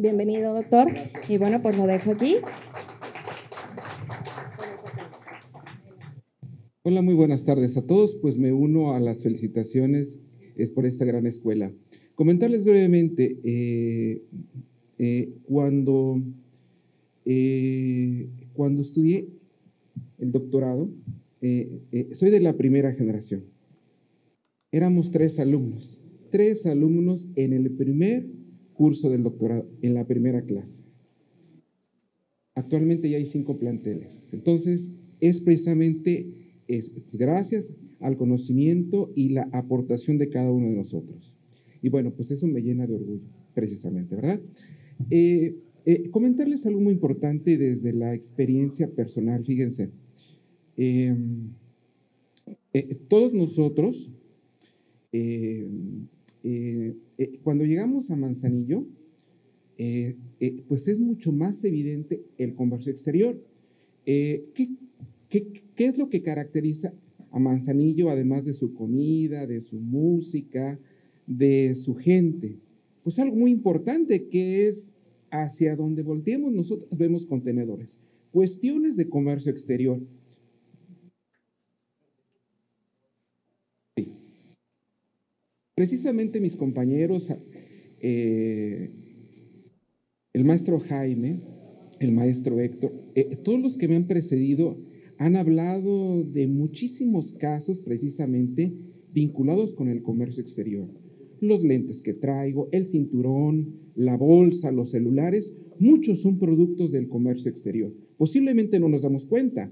Bienvenido, doctor. Y bueno, pues lo dejo aquí. Hola, muy buenas tardes a todos. Pues me uno a las felicitaciones por esta gran escuela. Comentarles brevemente, cuando estudié el doctorado, soy de la primera generación. Éramos tres alumnos en el primer curso del doctorado, en la primera clase. Actualmente ya hay 5 planteles. Entonces, es precisamente gracias al conocimiento y la aportación de cada uno de nosotros. Y bueno, pues eso me llena de orgullo, precisamente, ¿verdad? Comentarles algo muy importante desde la experiencia personal. Fíjense, todos nosotros, cuando llegamos a Manzanillo, pues es mucho más evidente el comercio exterior. ¿Qué es lo que caracteriza a Manzanillo, además de su comida, de su música, de su gente? Pues algo muy importante, que es hacia donde volteemos nosotros vemos contenedores. Cuestiones de comercio exterior. Sí. Precisamente mis compañeros, el maestro Jaime, el maestro Héctor, todos los que me han precedido han hablado de muchísimos casos precisamente vinculados con el comercio exterior. Los lentes que traigo, el cinturón, la bolsa, los celulares, muchos son productos del comercio exterior. Posiblemente no nos damos cuenta.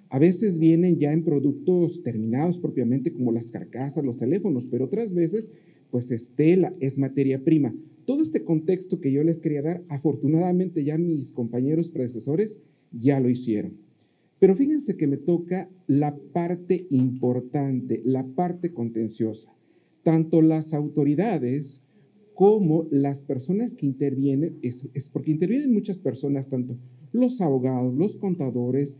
A veces vienen ya en productos terminados propiamente, como las carcasas, los teléfonos, pero otras veces pues es tela, es materia prima. Todo este contexto que yo les quería dar, afortunadamente ya mis compañeros predecesores ya lo hicieron. Pero fíjense que me toca la parte importante, la parte contenciosa. Tanto las autoridades como las personas que intervienen, es porque intervienen muchas personas, tanto los abogados, los contadores,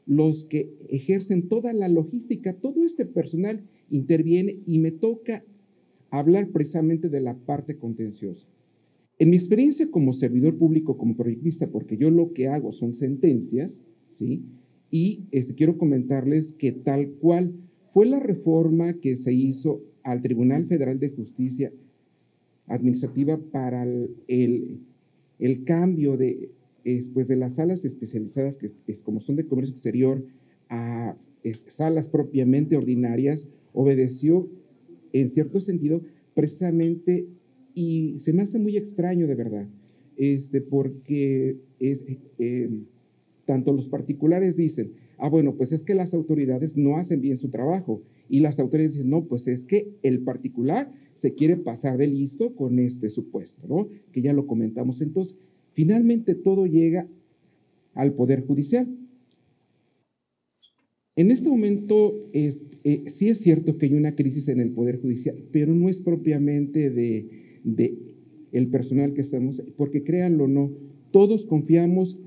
los que ejercen toda la logística, todo este personal interviene y me toca hablar precisamente de la parte contenciosa. En mi experiencia como servidor público, como proyectista, porque yo lo que hago son sentencias, ¿sí? Y quiero comentarles que tal cual fue la reforma que se hizo al Tribunal Federal de Justicia Administrativa para el cambio de las salas especializadas, que como son de comercio exterior, a salas propiamente ordinarias, obedeció en cierto sentido precisamente, y se me hace muy extraño de verdad, porque tanto los particulares dicen, bueno, pues es que las autoridades no hacen bien su trabajo, y las autoridades dicen, no, pues es que el particular se quiere pasar de listo con este supuesto, ¿no? Que ya lo comentamos. Entonces, finalmente todo llega al Poder Judicial. En este momento, sí es cierto que hay una crisis en el Poder Judicial, pero no es propiamente de el personal que estamos, porque créanlo o no, todos confiamos,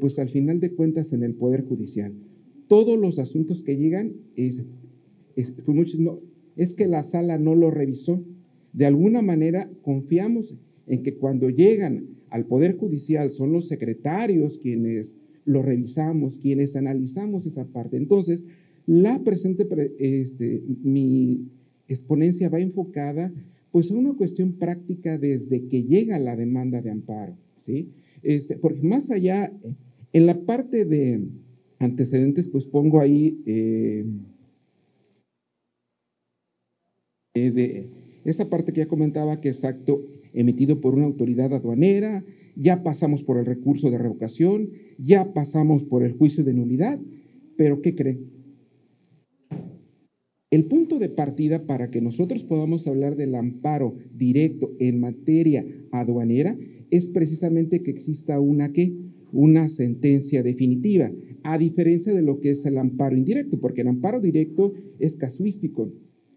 pues al final de cuentas, en el Poder Judicial. Todos los asuntos que llegan, es que la sala no lo revisó. De alguna manera confiamos en que cuando llegan al Poder Judicial son los secretarios quienes lo revisamos, quienes analizamos esa parte. Entonces, mi exponencia va enfocada pues a una cuestión práctica desde que llega la demanda de amparo, ¿sí? Porque más allá, en la parte de antecedentes, pues pongo ahí de esta parte que ya comentaba, que es acto emitido por una autoridad aduanera, ya pasamos por el recurso de revocación, ya pasamos por el juicio de nulidad, pero ¿qué creen? El punto de partida para que nosotros podamos hablar del amparo directo en materia aduanera es precisamente que exista una sentencia definitiva, a diferencia de lo que es el amparo indirecto, porque el amparo directo es casuístico.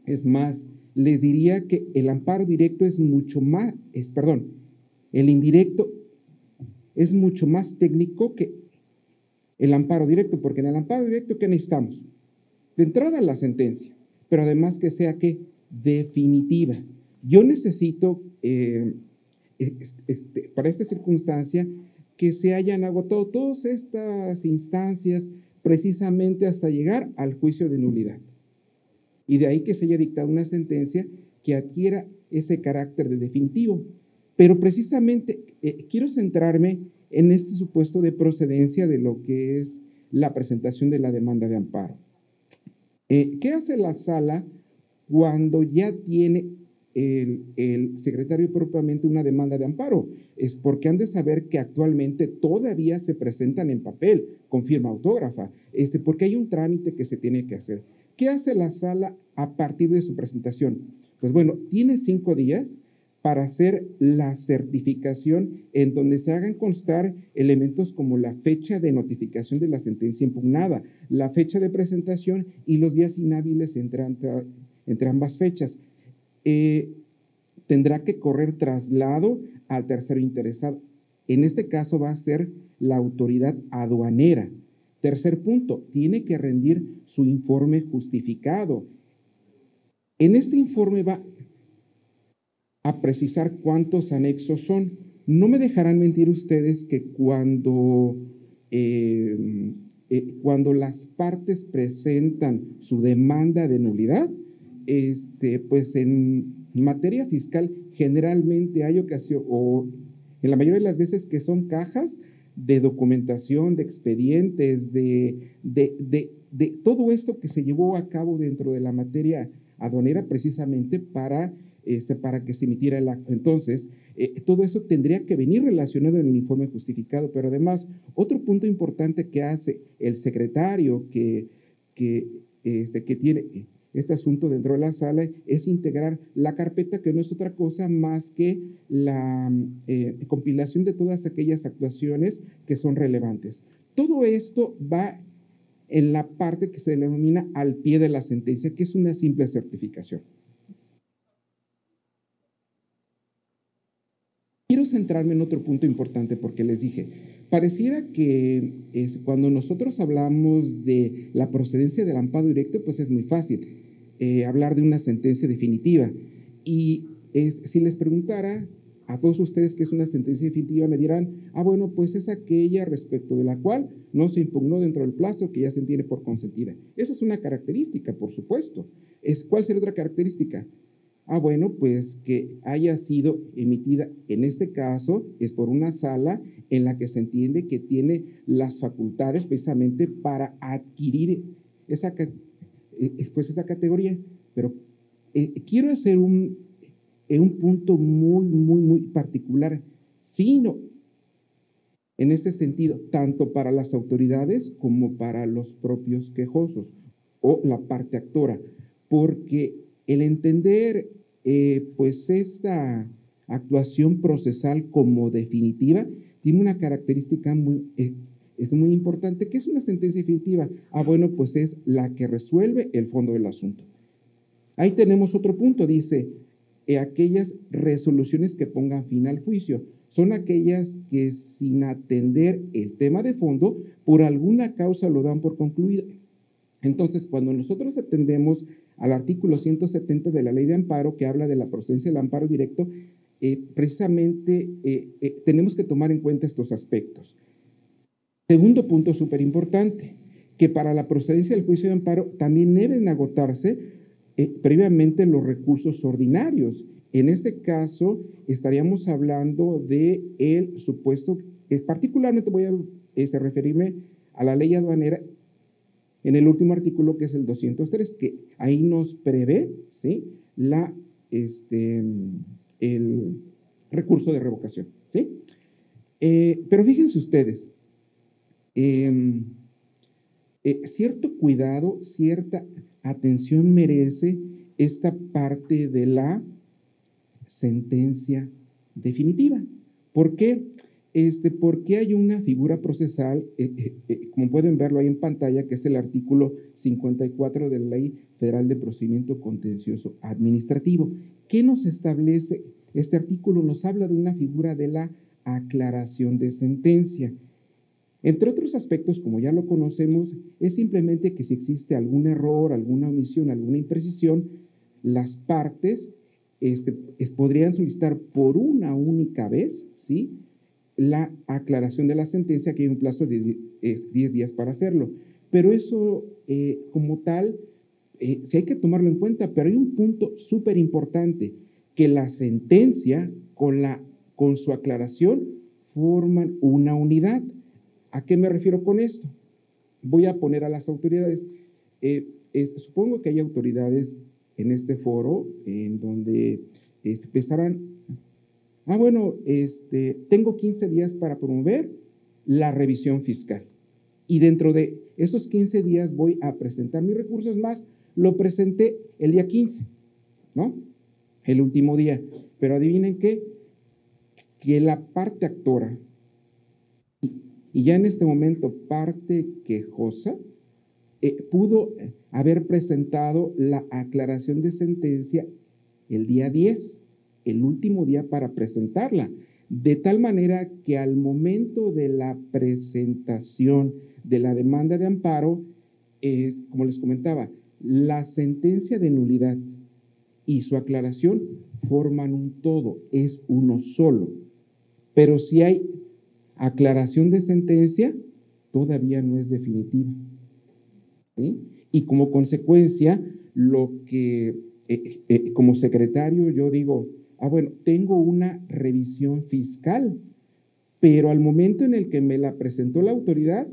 Es más, les diría que el amparo directo es mucho más, el indirecto es mucho más técnico que el amparo directo, porque en el amparo directo, ¿qué necesitamos? De entrada, la sentencia, pero además que sea definitiva. Yo necesito para esta circunstancia, que se hayan agotado todas estas instancias precisamente hasta llegar al juicio de nulidad. Y de ahí que se haya dictado una sentencia que adquiera ese carácter de definitivo. Pero precisamente quiero centrarme en este supuesto de procedencia de lo que es la presentación de la demanda de amparo. ¿Qué hace la sala cuando ya tiene el secretario propiamente una demanda de amparo? Es porque han de saber que actualmente todavía se presentan en papel con firma autógrafa, porque hay un trámite que se tiene que hacer. ¿Qué hace la sala a partir de su presentación? Pues bueno, tiene 5 días para hacer la certificación en donde se hagan constar elementos como la fecha de notificación de la sentencia impugnada, la fecha de presentación y los días inhábiles entre ambas fechas. Tendrá que correr traslado al tercero interesado. En este caso va a ser la autoridad aduanera. Tercer punto, tiene que rendir su informe justificado. En este informe va a precisar cuántos anexos son. No me dejarán mentir ustedes que cuando las partes presentan su demanda de nulidad, pues en materia fiscal generalmente hay ocasión, o en la mayoría de las veces, que son cajas de documentación, de expedientes, de todo esto que se llevó a cabo dentro de la materia aduanera precisamente para que se emitiera el acto. Entonces, todo eso tendría que venir relacionado en el informe justificado, pero además, otro punto importante que hace el secretario que tiene este asunto dentro de la sala es integrar la carpeta, que no es otra cosa más que la compilación de todas aquellas actuaciones que son relevantes. Todo esto va en la parte que se denomina al pie de la sentencia, que es una simple certificación. Quiero centrarme en otro punto importante porque les dije, pareciera que cuando nosotros hablamos de la procedencia del amparo directo, pues es muy fácil hablar de una sentencia definitiva. Y si les preguntara a todos ustedes qué es una sentencia definitiva, me dirán, bueno, pues es aquella respecto de la cual no se impugnó dentro del plazo, que ya se entiende por consentida. Esa es una característica, por supuesto. ¿Cuál sería otra característica? Bueno, pues que haya sido emitida, en este caso, es por una sala en la que se entiende que tiene las facultades precisamente para adquirir esa categoría. Pero quiero hacer un punto muy particular, fino, en este sentido, tanto para las autoridades como para los propios quejosos o la parte actora, porque el entender pues esta actuación procesal como definitiva tiene una característica es muy importante. ¿Qué es una sentencia definitiva? Bueno, pues es la que resuelve el fondo del asunto. Ahí tenemos otro punto, dice, aquellas resoluciones que pongan fin al juicio. Son aquellas que sin atender el tema de fondo, por alguna causa lo dan por concluida. Entonces, cuando nosotros atendemos al artículo 170 de la Ley de Amparo, que habla de la procedencia del amparo directo, precisamente tenemos que tomar en cuenta estos aspectos. Segundo punto súper importante, que para la procedencia del juicio de amparo también deben agotarse previamente los recursos ordinarios. En este caso, estaríamos hablando de el supuesto, particularmente voy a referirme a la ley aduanera en el último artículo, que es el 203, que ahí nos prevé, ¿sí?, el recurso de revocación, ¿sí? Pero fíjense ustedes, cierto cuidado, cierta atención merece esta parte de la sentencia definitiva. ¿Por qué? Porque hay una figura procesal, como pueden verlo ahí en pantalla, que es el artículo 54 de la Ley Federal de Procedimiento Contencioso Administrativo. ¿Qué nos establece? Este artículo nos habla de una figura de la aclaración de sentencia. Entre otros aspectos, como ya lo conocemos, es simplemente que si existe algún error, alguna omisión, alguna imprecisión, las partes podrían solicitar por una única vez, ¿sí?, la aclaración de la sentencia, que hay un plazo de 10 días para hacerlo. Pero eso, como tal, sí hay que tomarlo en cuenta, pero hay un punto súper importante, que la sentencia con su aclaración forman una unidad. ¿A qué me refiero con esto? Voy a poner a las autoridades. Supongo que hay autoridades en este foro en donde empezarán, bueno, tengo 15 días para promover la revisión fiscal. Y dentro de esos 15 días voy a presentar mis recursos, más lo presenté el día 15, ¿no? El último día. Pero adivinen qué, que la parte actora y ya en este momento parte quejosa pudo haber presentado la aclaración de sentencia el día 10, el último día para presentarla, de tal manera que al momento de la presentación de la demanda de amparo, como les comentaba, la sentencia de nulidad y su aclaración forman un todo, es uno solo. Pero si hay aclaración de sentencia, todavía no es definitiva, ¿sí? Y como consecuencia, lo que como secretario yo digo, bueno, tengo una revisión fiscal, pero al momento en el que me la presentó la autoridad,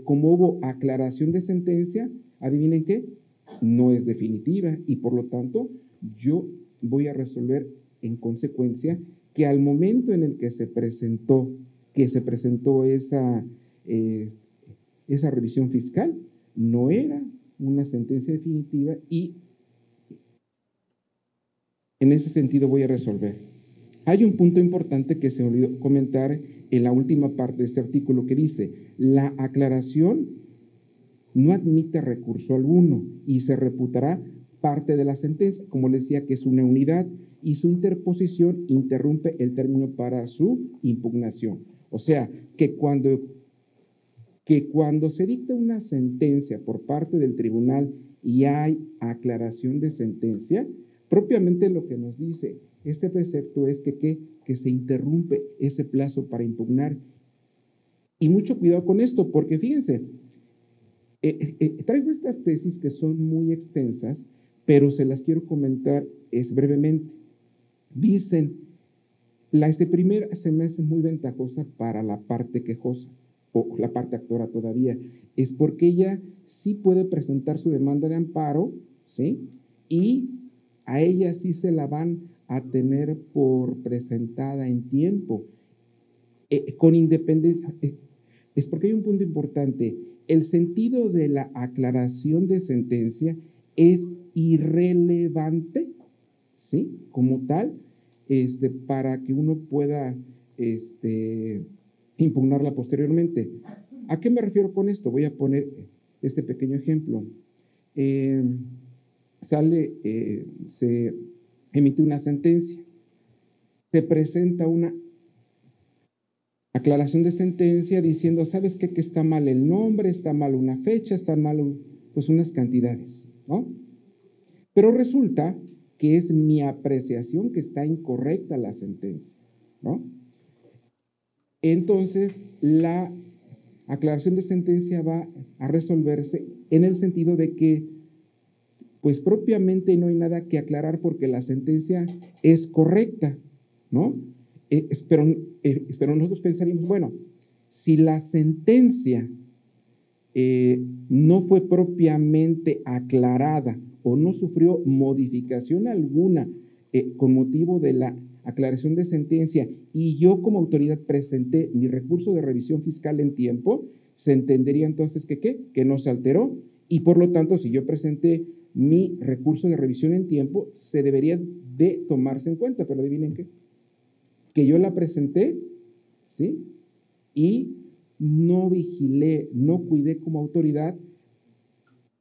como hubo aclaración de sentencia, adivinen qué, no es definitiva y por lo tanto yo voy a resolver en consecuencia que al momento en el que se presentó esa revisión fiscal, no era una sentencia definitiva y en ese sentido voy a resolver. Hay un punto importante que se me olvidó comentar en la última parte de este artículo que dice, la aclaración no admite recurso alguno y se reputará parte de la sentencia, como les decía que es una unidad, y su interposición interrumpe el término para su impugnación. O sea, que cuando se dicta una sentencia por parte del tribunal y hay aclaración de sentencia, propiamente lo que nos dice este precepto es que se interrumpe ese plazo para impugnar. Y mucho cuidado con esto, porque fíjense, traigo estas tesis que son muy extensas, pero se las quiero comentar brevemente. Dicen, la primera se me hace muy ventajosa para la parte quejosa, o la parte actora todavía, es porque ella sí puede presentar su demanda de amparo, ¿sí? Y a ella sí se la van a tener por presentada en tiempo, con independencia. Es porque hay un punto importante. El sentido de la aclaración de sentencia es irrelevante, ¿sí? Como tal, para que uno pueda impugnarla posteriormente. ¿A qué me refiero con esto? Voy a poner este pequeño ejemplo. Se emite una sentencia, se presenta una aclaración de sentencia diciendo, ¿sabes qué? Que está mal el nombre, está mal una fecha, están mal pues unas cantidades, ¿no? Pero resulta que es mi apreciación que está incorrecta la sentencia, ¿no? Entonces, la aclaración de sentencia va a resolverse en el sentido de que, pues propiamente no hay nada que aclarar porque la sentencia es correcta, ¿no? Pero nosotros pensaríamos, bueno, si la sentencia no fue propiamente aclarada o no sufrió modificación alguna con motivo de la aclaración de sentencia y yo como autoridad presenté mi recurso de revisión fiscal en tiempo, se entendería entonces que no se alteró y por lo tanto si yo presenté mi recurso de revisión en tiempo, se debería de tomarse en cuenta, pero adivinen qué, que yo la presenté, ¿sí? Y no vigilé, no cuidé como autoridad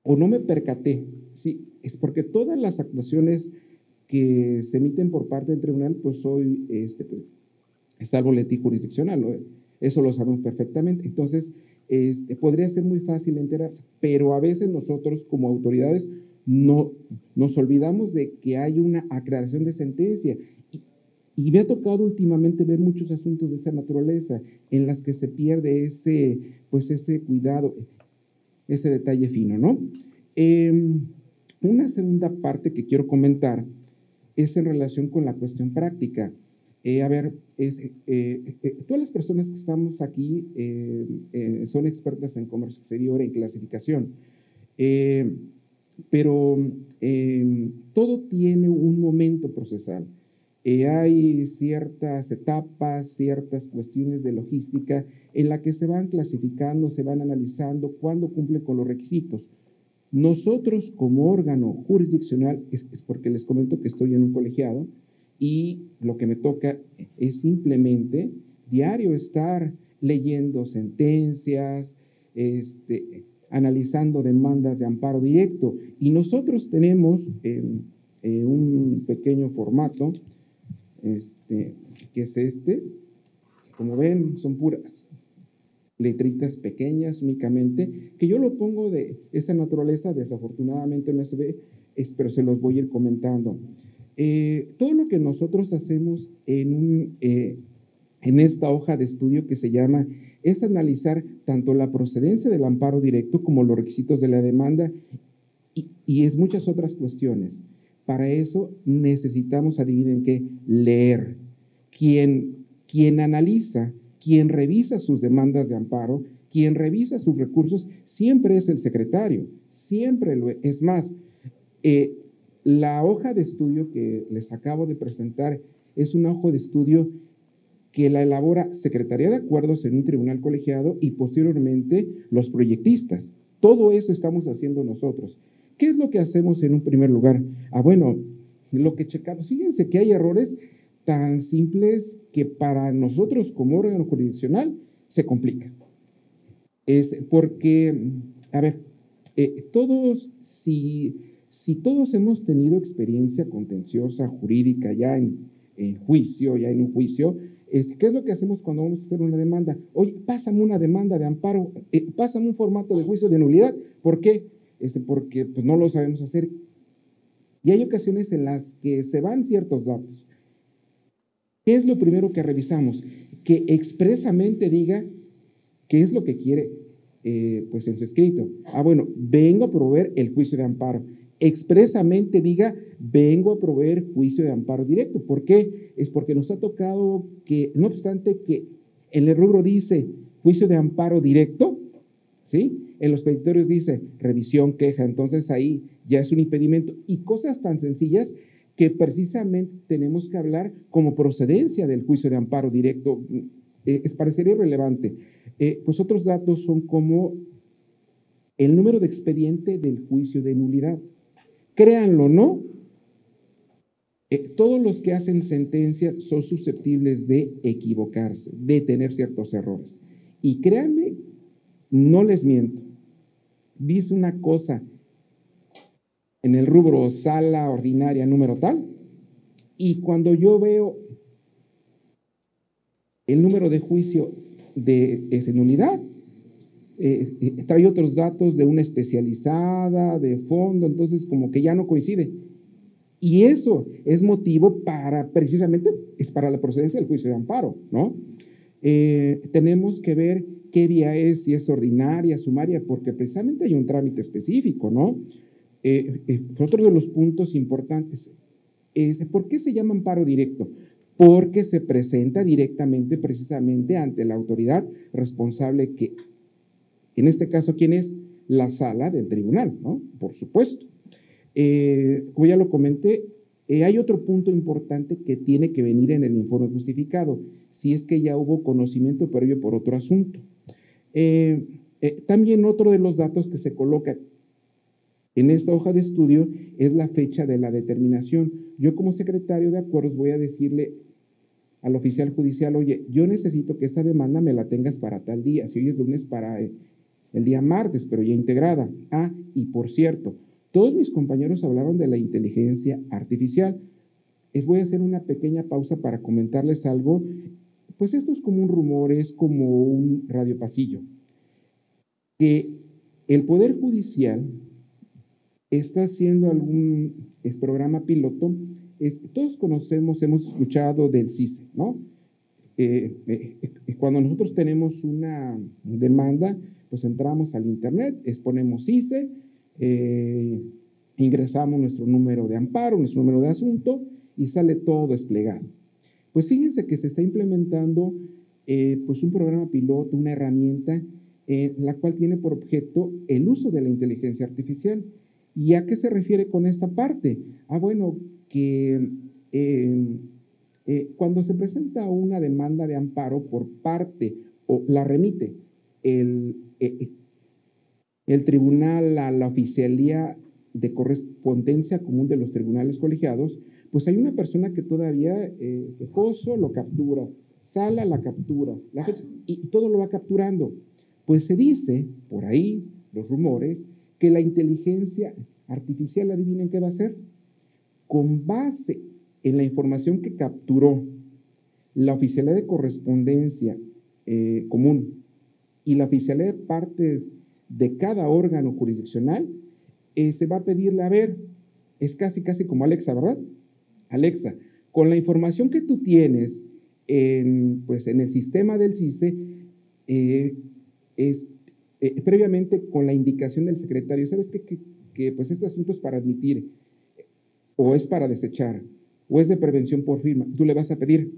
o no me percaté, ¿sí? Es porque todas las actuaciones que se emiten por parte del tribunal, pues soy, está el boletín jurisdiccional, ¿no? Eso lo sabemos perfectamente. Entonces, podría ser muy fácil enterarse, pero a veces nosotros como autoridades no, nos olvidamos de que hay una aclaración de sentencia. Y me ha tocado últimamente ver muchos asuntos de esa naturaleza en las que se pierde ese cuidado, ese detalle fino, ¿no? Una segunda parte que quiero comentar es en relación con la cuestión práctica. Todas las personas que estamos aquí son expertas en comercio exterior, en clasificación, pero todo tiene un momento procesal. Hay ciertas etapas, ciertas cuestiones de logística en la que se van clasificando, se van analizando cuándo cumple con los requisitos. Nosotros como órgano jurisdiccional, es porque les comento que estoy en un colegiado y lo que me toca es simplemente diario estar leyendo sentencias, analizando demandas de amparo directo, y nosotros tenemos un pequeño formato, que es como ven, son puras letritas pequeñas únicamente, que yo lo pongo de esa naturaleza, desafortunadamente no se ve, pero se los voy a ir comentando. Todo lo que nosotros hacemos en esta hoja de estudio que se llama, es analizar tanto la procedencia del amparo directo como los requisitos de la demanda y es muchas otras cuestiones. Para eso necesitamos, adivinen qué, leer. Quien analiza, quien revisa sus demandas de amparo, quien revisa sus recursos, siempre es el secretario, siempre lo es. Es más, la hoja de estudio que les acabo de presentar es una hoja de estudio que la elabora Secretaría de Acuerdos en un tribunal colegiado y posteriormente los proyectistas. Todo eso estamos haciendo nosotros. ¿Qué es lo que hacemos en un primer lugar? Bueno, lo que checamos, fíjense que hay errores tan simples que para nosotros como órgano jurisdiccional se complica. Porque, todos, si todos hemos tenido experiencia contenciosa, jurídica, ya en juicio, ya en un juicio, ¿qué es lo que hacemos cuando vamos a hacer una demanda? Oye, pásame una demanda de amparo, pásame un formato de juicio de nulidad. ¿Por qué? Porque pues, no lo sabemos hacer. Y hay ocasiones en las que se van ciertos datos. ¿Qué es lo primero que revisamos? Que expresamente diga qué es lo que quiere pues en su escrito. Bueno, vengo a proveer el juicio de amparo. Expresamente diga, vengo a proveer juicio de amparo directo. ¿Por qué? Es porque nos ha tocado que, no obstante que en el rubro dice juicio de amparo directo, ¿sí? En los petitorios dice revisión, queja, entonces ahí ya es un impedimento. Y cosas tan sencillas que precisamente tenemos que hablar como procedencia del juicio de amparo directo. Parecería irrelevante. Pues otros datos son como el número de expediente del juicio de nulidad. Créanlo o no, todos los que hacen sentencia son susceptibles de equivocarse, de tener ciertos errores. Y créanme, no les miento, dice una cosa en el rubro sala ordinaria número tal, y cuando yo veo el número de juicio de esa nulidad, trae otros datos de una especializada, de fondo, entonces como que ya no coincide. Y eso es motivo para, precisamente, es para la procedencia del juicio de amparo, ¿no? Tenemos que ver qué vía es, si es ordinaria, sumaria, porque precisamente hay un trámite específico, ¿no? Otro de los puntos importantes es, ¿por qué se llama amparo directo? Porque se presenta directamente, precisamente, ante la autoridad responsable que, en este caso, ¿quién es? La sala del tribunal, ¿no? Por supuesto. Como ya lo comenté, hay otro punto importante que tiene que venir en el informe justificado, si es que ya hubo conocimiento previo por otro asunto. También otro de los datos que se coloca en esta hoja de estudio es la fecha de la determinación. Yo como secretario de acuerdos voy a decirle al oficial judicial, oye, yo necesito que esa demanda me la tengas para tal día, si hoy es lunes para el día martes, pero ya integrada. Y por cierto, todos mis compañeros hablaron de la inteligencia artificial. Les voy a hacer una pequeña pausa para comentarles algo. Pues esto es como un rumor, es como un radiopasillo. Que el Poder Judicial está haciendo algún programa piloto. Todos conocemos, hemos escuchado del CICE, ¿no? Cuando nosotros tenemos una demanda, pues entramos al internet, exponemos CICE, ingresamos nuestro número de amparo, nuestro número de asunto y sale todo desplegado. Pues fíjense que se está implementando pues un programa piloto, una herramienta la cual tiene por objeto el uso de la inteligencia artificial. ¿Y a qué se refiere con esta parte? Bueno, que cuando se presenta una demanda de amparo por parte o la remite el tribunal a la oficialía de correspondencia común de los tribunales colegiados, pues hay una persona que todavía Joso lo captura, Sala la captura, y todo lo va capturando. Pues se dice, por ahí, los rumores, que la inteligencia artificial, adivinen qué va a hacer, con base en la información que capturó la oficialía de correspondencia común y la oficialía de partes de cada órgano jurisdiccional, se va a pedirle, a ver, es casi como Alexa, ¿verdad? Alexa, con la información que tú tienes pues en el sistema del CICE, previamente con la indicación del secretario, ¿sabes qué? Que pues este asunto es para admitir, o es para desechar, o es de prevención por firma. Tú le vas a pedir,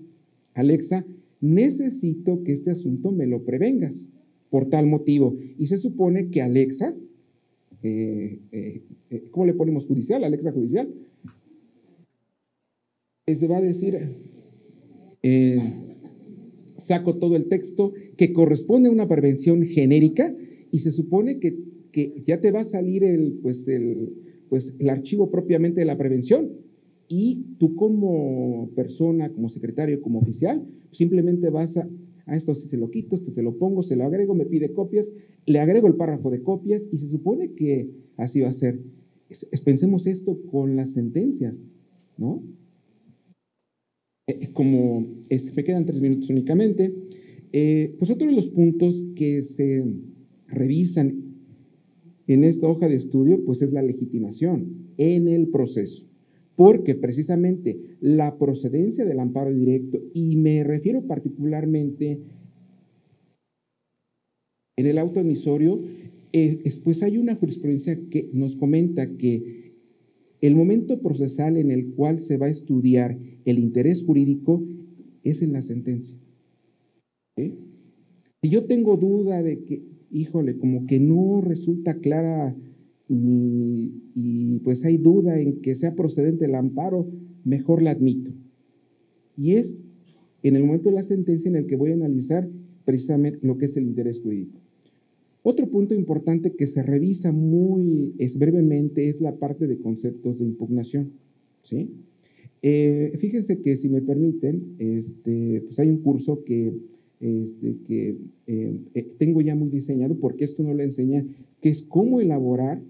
Alexa, necesito que este asunto me lo prevengas por tal motivo. Y se supone que Alexa, ¿cómo le ponemos judicial? Alexa judicial. Se va a decir, saco todo el texto que corresponde a una prevención genérica y se supone que ya te va a salir el archivo propiamente de la prevención y tú como persona, como secretario, como oficial, simplemente vas a esto se lo quito, esto se lo pongo, se lo agrego, me pide copias, le agrego el párrafo de copias y se supone que así va a ser. Pensemos esto con las sentencias, ¿no? Como me quedan 3 minutos únicamente, pues otro de los puntos que se revisan en esta hoja de estudio, pues es la legitimación en el proceso, porque precisamente la procedencia del amparo directo, y me refiero particularmente en el auto emisorio, pues hay una jurisprudencia que nos comenta que el momento procesal en el cual se va a estudiar el interés jurídico es en la sentencia. ¿Sí? Si yo tengo duda de que, híjole, como que no resulta clara y pues hay duda en que sea procedente el amparo, mejor la admito. Y es en el momento de la sentencia en el que voy a analizar precisamente lo que es el interés jurídico. Otro punto importante que se revisa muy brevemente es la parte de conceptos de impugnación, ¿sí? Fíjense que si me permiten, pues hay un curso que tengo ya muy diseñado, porque esto no lo enseña, que es cómo elaborar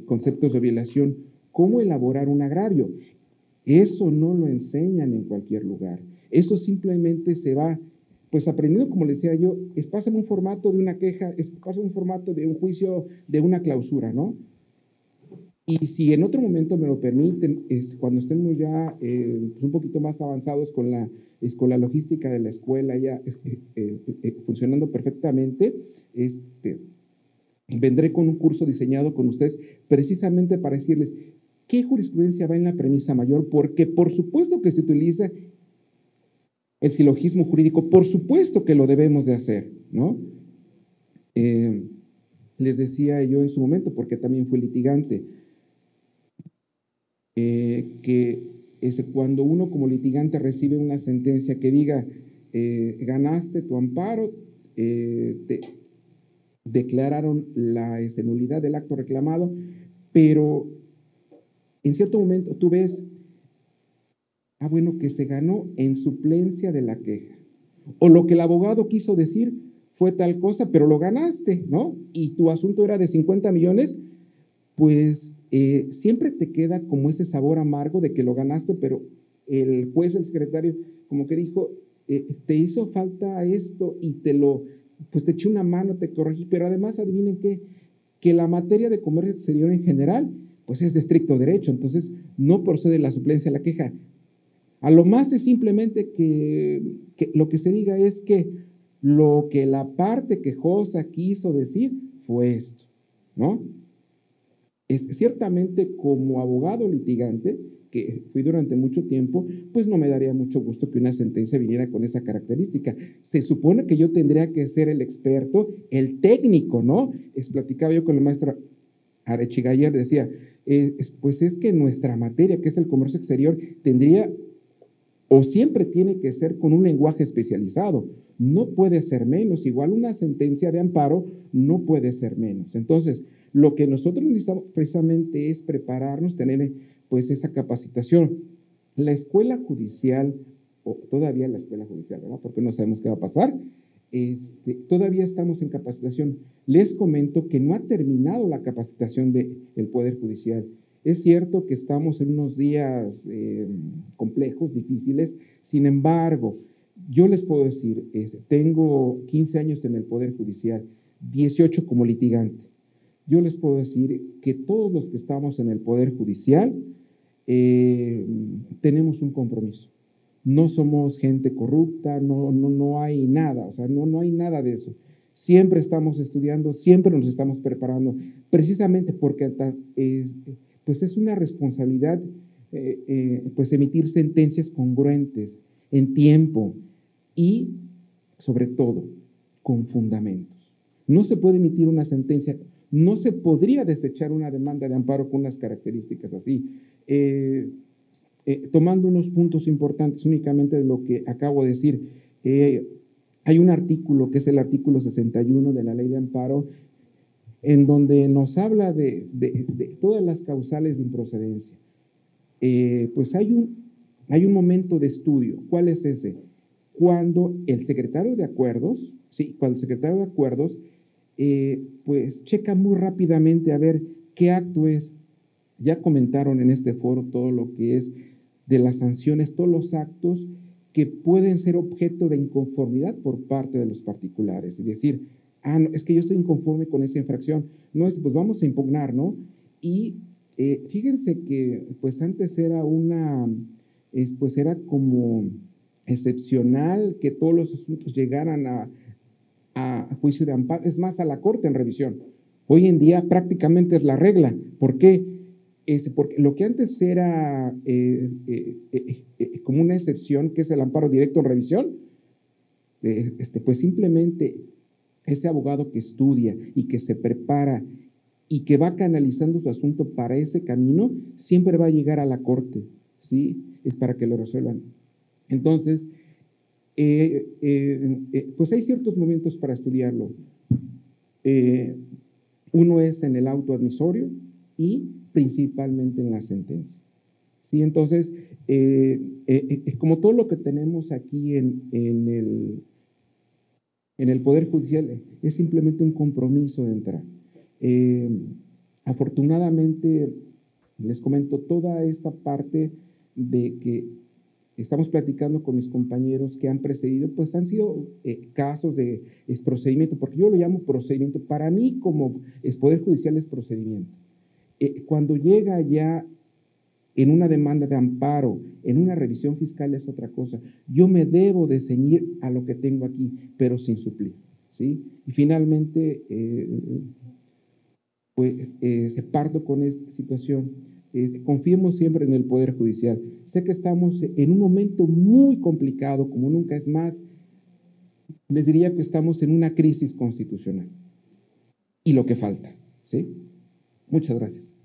conceptos de violación, cómo elaborar un agravio. Eso no lo enseñan en cualquier lugar. Eso simplemente se va, pues aprendiendo, como les decía yo, pásame un formato de una queja, pásame un formato de un juicio, de una clausura, ¿no? Y si en otro momento me lo permiten, cuando estemos ya pues un poquito más avanzados con la logística de la escuela ya funcionando perfectamente, vendré con un curso diseñado con ustedes precisamente para decirles qué jurisprudencia va en la premisa mayor, porque por supuesto que se utiliza el silogismo jurídico, por supuesto que lo debemos de hacer, ¿no? Les decía yo en su momento, porque también fui litigante, que cuando uno como litigante recibe una sentencia que diga ganaste tu amparo, te declararon la nulidad del acto reclamado, pero en cierto momento tú ves, bueno, que se ganó en suplencia de la queja, o lo que el abogado quiso decir fue tal cosa, pero lo ganaste, ¿no? Y tu asunto era de 50 millones, pues siempre te queda como ese sabor amargo de que lo ganaste, pero el juez, el secretario, como que dijo, te hizo falta esto y pues te eché una mano, te corregí, pero además adivinen qué, que la materia de comercio exterior en general, pues es de estricto derecho, entonces no procede la suplencia a la queja. A lo más es simplemente que lo que se diga es que lo que la parte quejosa quiso decir fue esto, ¿no? Ciertamente como abogado litigante, que fui durante mucho tiempo, pues no me daría mucho gusto que una sentencia viniera con esa característica. Se supone que yo tendría que ser el experto, el técnico, ¿no? Platicaba yo con el maestro Arechigayer, decía, pues es que nuestra materia, que es el comercio exterior, tendría o siempre tiene que ser con un lenguaje especializado. No puede ser menos. Igual una sentencia de amparo no puede ser menos. Entonces, lo que nosotros necesitamos precisamente es prepararnos, tener pues esa capacitación. La escuela judicial, o todavía la escuela judicial, ¿verdad? Porque no sabemos qué va a pasar, todavía estamos en capacitación. Les comento que no ha terminado la capacitación del Poder Judicial. Es cierto que estamos en unos días complejos, difíciles, sin embargo, yo les puedo decir, tengo 15 años en el Poder Judicial, 18 como litigante. Yo les puedo decir que todos los que estamos en el Poder Judicial tenemos un compromiso. No somos gente corrupta, no hay nada, o sea, no hay nada de eso. Siempre estamos estudiando, siempre nos estamos preparando, precisamente porque pues es una responsabilidad pues emitir sentencias congruentes, en tiempo y, sobre todo, con fundamentos. No se puede emitir una sentencia, no se podría desechar una demanda de amparo con unas características así. Tomando unos puntos importantes únicamente de lo que acabo de decir, hay un artículo que es el artículo 61 de la Ley de Amparo, en donde nos habla de todas las causales de improcedencia. Pues hay un momento de estudio. ¿Cuál es ese? Cuando el secretario de Acuerdos, cuando el secretario de Acuerdos, pues checa muy rápidamente a ver qué acto es. Ya comentaron en este foro todo lo que es de las sanciones, todos los actos que pueden ser objeto de inconformidad por parte de los particulares. Es decir, no, es que yo estoy inconforme con esa infracción. No, pues vamos a impugnar, ¿no? Y fíjense que pues antes era pues era como excepcional que todos los asuntos llegaran a juicio de amparo, es más, a la corte en revisión. Hoy en día prácticamente es la regla. ¿Por qué? Porque lo que antes era como una excepción, que es el amparo directo en revisión, pues simplemente ese abogado que estudia y que se prepara y que va canalizando su asunto para ese camino, siempre va a llegar a la corte, ¿sí? Es para que lo resuelvan. Entonces, pues hay ciertos momentos para estudiarlo. Uno es en el auto admisorio y principalmente en la sentencia. ¿Sí? Entonces, como todo lo que tenemos aquí en el Poder Judicial, es simplemente un compromiso de entrar. Afortunadamente, les comento toda esta parte de que estamos platicando con mis compañeros que han precedido, pues han sido casos de procedimiento, porque yo lo llamo procedimiento. Para mí, como Poder Judicial, es procedimiento. Cuando llega ya en una demanda de amparo, en una revisión fiscal es otra cosa. Yo me debo de ceñir a lo que tengo aquí, pero sin suplir, ¿sí? Y finalmente, pues se parto con esta situación. Confiemos siempre en el Poder Judicial. Sé que estamos en un momento muy complicado, como nunca. Es más, les diría que estamos en una crisis constitucional. Y lo que falta, ¿sí? Muchas gracias.